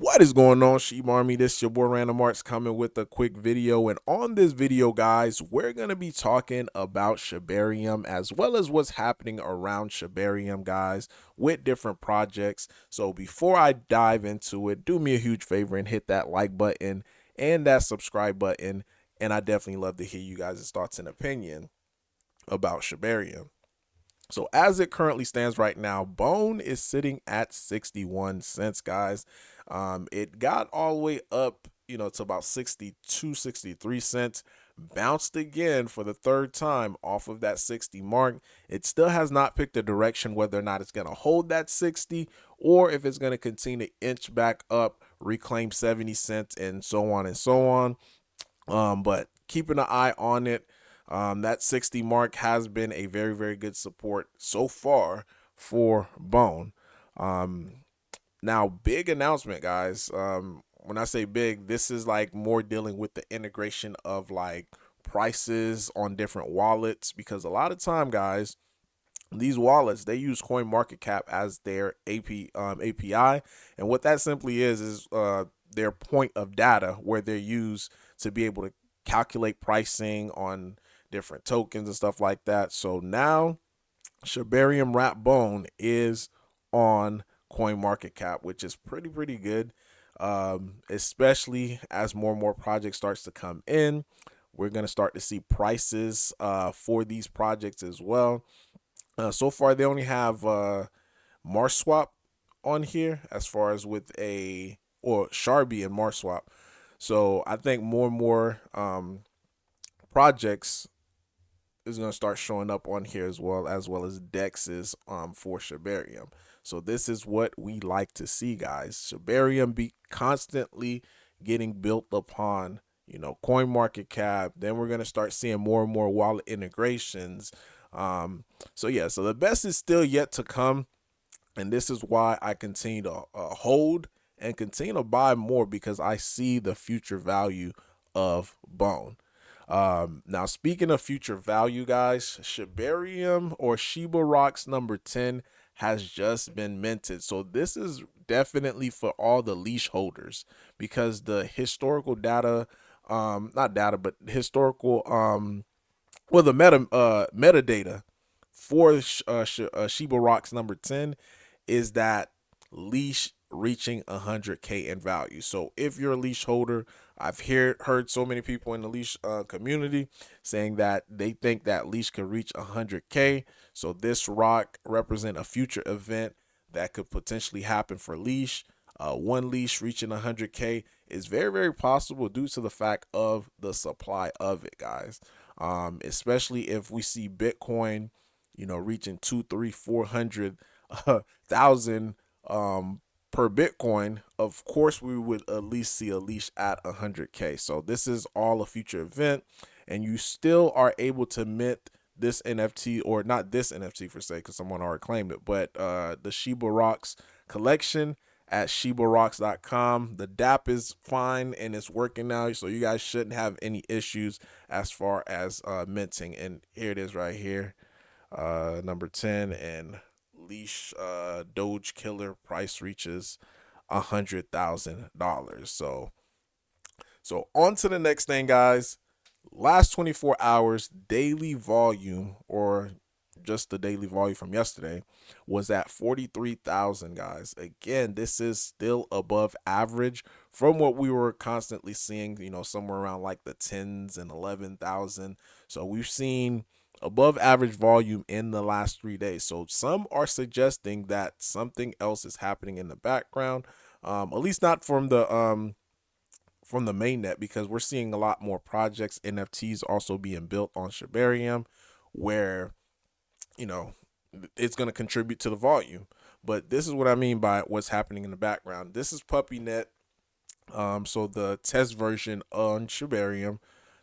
What is going on, Sheep Army? This is your boy Random Arts coming with a quick video. And on this video, guys, we're going to be talking about Shibarium as well as what's happening around Shibarium, guys, with different projects. So before I dive into it, do me a huge favor and hit that like button and that subscribe button. And I definitely love to hear you guys' thoughts and opinion about Shibarium. So as it currently stands right now, Bone is sitting at 61 cents, guys. It got all the way up, to about 62, 63 cents. Bounced again for the third time off of that 60 mark. It still has not picked a direction whether or not it's going to hold that 60 or if it's going to continue to inch back up, reclaim 70 cents, and so on and so on. But keeping an eye on it. That 60 mark has been a very, very good support so far for Bone. Now, big announcement, guys. When I say big, this is like more dealing with the integration of like prices on different wallets, because a lot of time, guys, these wallets, they use CoinMarketCap as their API, and what that simply is their point of data where they're used to be able to calculate pricing on different tokens and stuff like that. So now Shibarium Wrap Bone is on CoinMarketCap, which is pretty good, especially as more and more projects starts to come in. We're going to start to see prices for these projects as well. So far, they only have MarSwap on here as far as with Sharby and MarSwap. So I think more and more projects is going to start showing up on here as well as dexes for Shibarium. So this is what we like to see, guys. Shibarium be constantly getting built upon, CoinMarketCap. Then we're going to start seeing more and more wallet integrations. So the best is still yet to come, and this is why I continue to hold and continue to buy more, because I see the future value of Bone. Now, speaking of future value, guys, Shibarium or Shiba Rocks number 10 has just been minted. So this is definitely for all the leash holders, because the historical data, not data, but historical, the metadata for Shiba Rocks number 10 is that leash reaching 100K in value. So if you're a leash holder, I've heard so many people in the leash community saying that they think that leash could reach 100K. So this rock represent a future event that could potentially happen for leash. One leash reaching 100K is very, very possible due to the fact of the supply of it, guys. Especially if we see Bitcoin, reaching 2, 3, 400,000 per Bitcoin. Of course, we would at least see a leash at 100K. So this is all a future event, and you still are able to mint this NFT, or not this NFT for say, because someone already claimed it, but the Shiba Rocks collection at shibarocks.com. The DApp is fine and it's working now, so you guys shouldn't have any issues as far as minting. And here it is right here, number 10, and leash Doge killer price reaches $100,000. So on to the next thing, guys. Last 24 hours daily volume, or just the daily volume from yesterday, was at 43,000, guys. Again, this is still above average from what we were constantly seeing, somewhere around like the 10s and 11,000. So we've seen above average volume in the last 3 days. So some are suggesting that something else is happening in the background, at least not from the mainnet, because we're seeing a lot more projects, NFTs also being built on Shibarium, where it's going to contribute to the volume. But this is what I mean by what's happening in the background. This is PuppyNet, so the test version on Shibarium.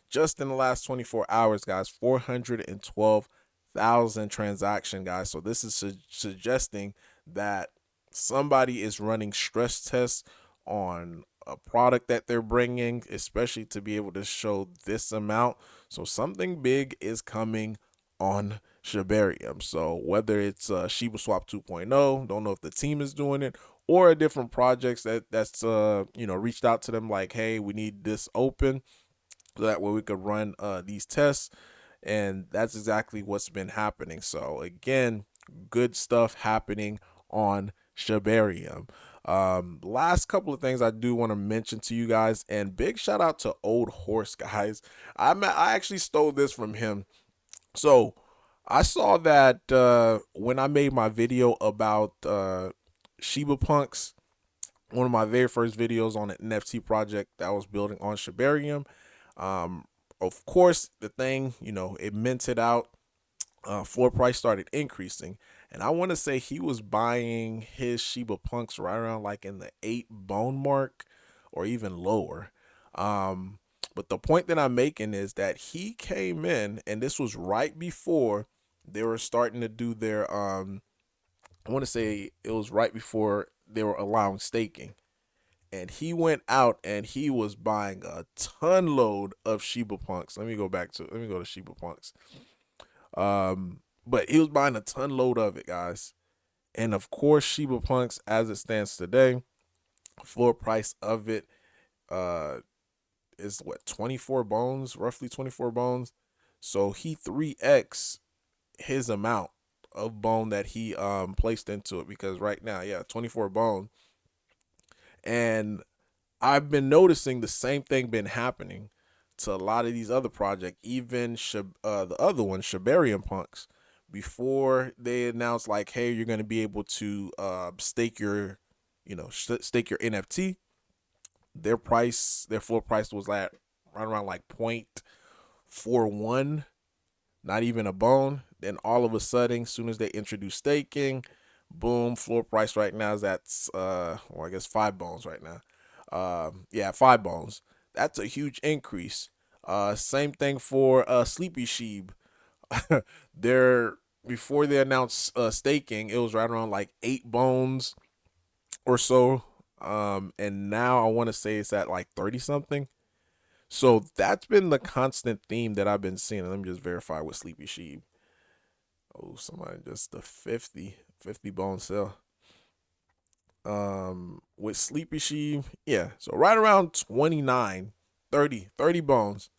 Just in the last 24 hours, guys, 412,000 transaction, guys. So this is suggesting that somebody is running stress tests on a product that they're bringing, especially to be able to show this amount. So something big is coming on Shibarium. So whether it's Shiba Swap 2.0, don't know if the team is doing it, or different projects that's you know, reached out to them like, hey, we need this open so that way we could run these tests. And that's exactly what's been happening. So again, good stuff happening on Shibarium. Last couple of things I do want to mention to you guys, and big shout out to Old Horse, guys. I actually stole this from him. So I saw that when I made my video about Shiba Punks, one of my very first videos on an NFT project that I was building on Shibarium. Um, of course, the thing, you know, it minted out. Floor price started increasing, and I want to say he was buying his Shiba Punks right around like in the 8 bone mark or even lower. But the point that I'm making is that he came in, and this was right before they were starting to do their I want to say it was right before they were allowing staking. And he went out and he was buying a ton load of Shiba Punks. Let me go to Shiba Punks. But he was buying a ton load of it, guys. And of course, Shiba Punks, as it stands today, floor price of it is what, 24 bones, roughly 24 bones. So he 3x his amount of bone that he placed into it, because right now, yeah, 24 bone. And I've been noticing the same thing been happening to a lot of these other projects, even the other one, Shibarium Punks. Before they announced like, hey, you're going to be able to stake your, you know, stake your NFT. Their floor price was at right around like 0.41, not even a bone. Then all of a sudden, as soon as they introduce staking, boom, floor price right now is at well, I guess 5 bones right now. Yeah, 5 bones. That's a huge increase. Same thing for Sleepy Sheep. They're Before they announced staking, it was right around like 8 bones or so. And now I want to say it's at like 30 something. So that's been the constant theme that I've been seeing. Let me just verify with Sleepy Sheep. Oh, somebody just the 50 bone sale. With Sleepy Sheep, yeah, so right around 29, 30 bones.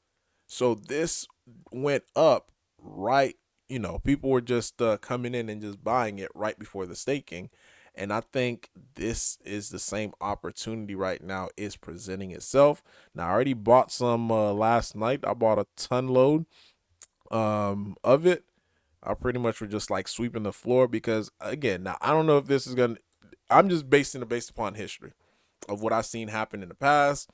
So this went up, right, you know, people were just coming in and just buying it right before the staking. And I think this is the same opportunity right now is presenting itself. Now I already bought some last night. I bought a ton load of it. I pretty much were just like sweeping the floor, because again, now I don't know if this is gonna, I'm just basing it based upon history of what I've seen happen in the past.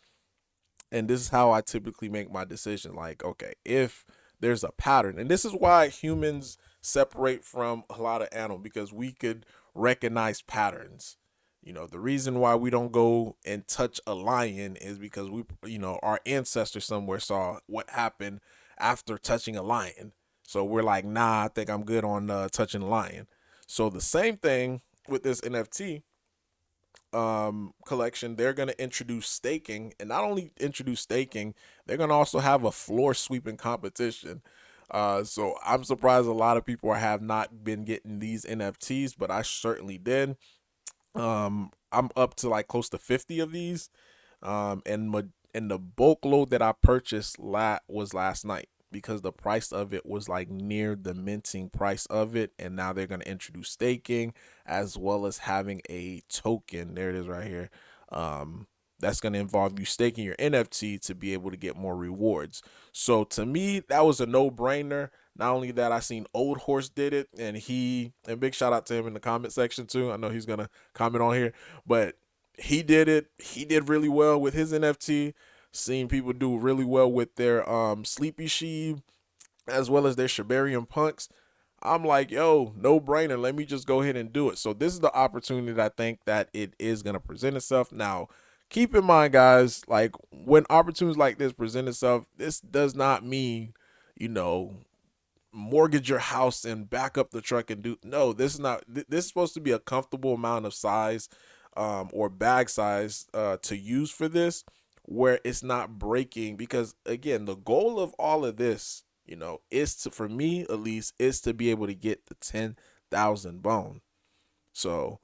And this is how I typically make my decision. Like, okay, if there's a pattern, and this is why humans separate from a lot of animals, because we could recognize patterns. You know, the reason why we don't go and touch a lion is because we, you know, our ancestors somewhere saw what happened after touching a lion. So we're like, nah, I think I'm good on touching a lion. So the same thing with this NFT collection. They're going to introduce staking, and not only introduce staking, they're going to also have a floor sweeping competition. So I'm surprised a lot of people have not been getting these NFTs, but I certainly did. I'm up to like close to 50 of these. And the bulk load that I purchased was last night, because the price of it was like near the minting price of it. And now they're going to introduce staking, as well as having a token. There it is right here. That's going to involve you staking your NFT to be able to get more rewards. So to me, that was a no-brainer. Not only that, I seen Old Horse did it, and big shout out to him in the comment section too. I know he's going to comment on here, but he did it. He did really well with his NFT. Seen people do really well with their Sleepy Sheep, as well as their Shibarium Punks. I'm like, yo, no brainer. Let me just go ahead and do it. So this is the opportunity that I think that it is going to present itself. Now, keep in mind, guys, like when opportunities like this present itself, this does not mean, you know, mortgage your house and back up the truck and do. No, this is not. This is supposed to be a comfortable amount of size or bag size to use for this, where it's not breaking. Because again, the goal of all of this, you know, is to, for me at least, is to be able to get the 10,000 bone. So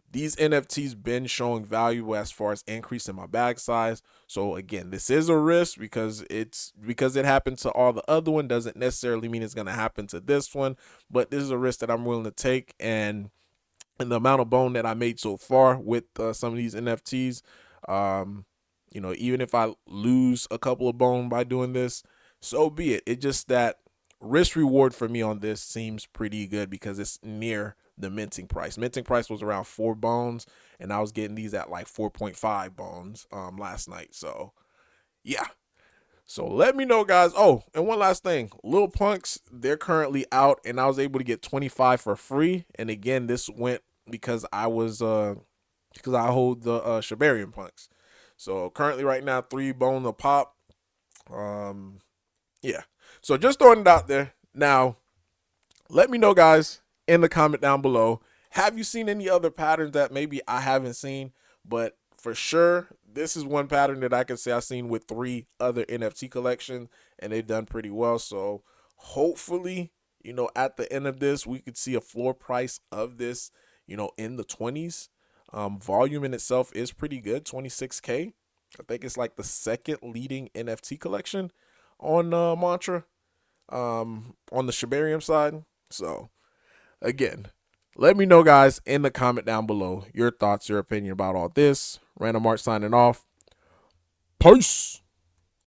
these NFTs been showing value as far as increasing my bag size. So again, this is a risk because it happened to all the other one doesn't necessarily mean it's going to happen to this one, but this is a risk that I'm willing to take. And the amount of bone that I made so far with some of these NFTs, even if I lose a couple of bone by doing this, so be it. It just that risk reward for me on this seems pretty good because it's near the minting price. Minting price was around 4 bones, and I was getting these at like 4.5 bones last night. So yeah. So let me know, guys. Oh, and one last thing. Lil Punks, they're currently out, and I was able to get 25 for free. And again, this went because I hold the Shibarium Punks. So currently right now, 3 bone a pop. Yeah. So just throwing it out there. Now, let me know, guys, in the comment down below. Have you seen any other patterns that maybe I haven't seen? But for sure, this is one pattern that I can say I've seen with 3 other NFT collections, and they've done pretty well. So hopefully, at the end of this, we could see a floor price of this, in the 20s. Volume in itself is pretty good, 26K. I think it's like the second leading NFT collection on Mantra, on the Shibarium side. So again, let me know, guys, in the comment down below your thoughts, your opinion about all this. Random Art signing off. Peace.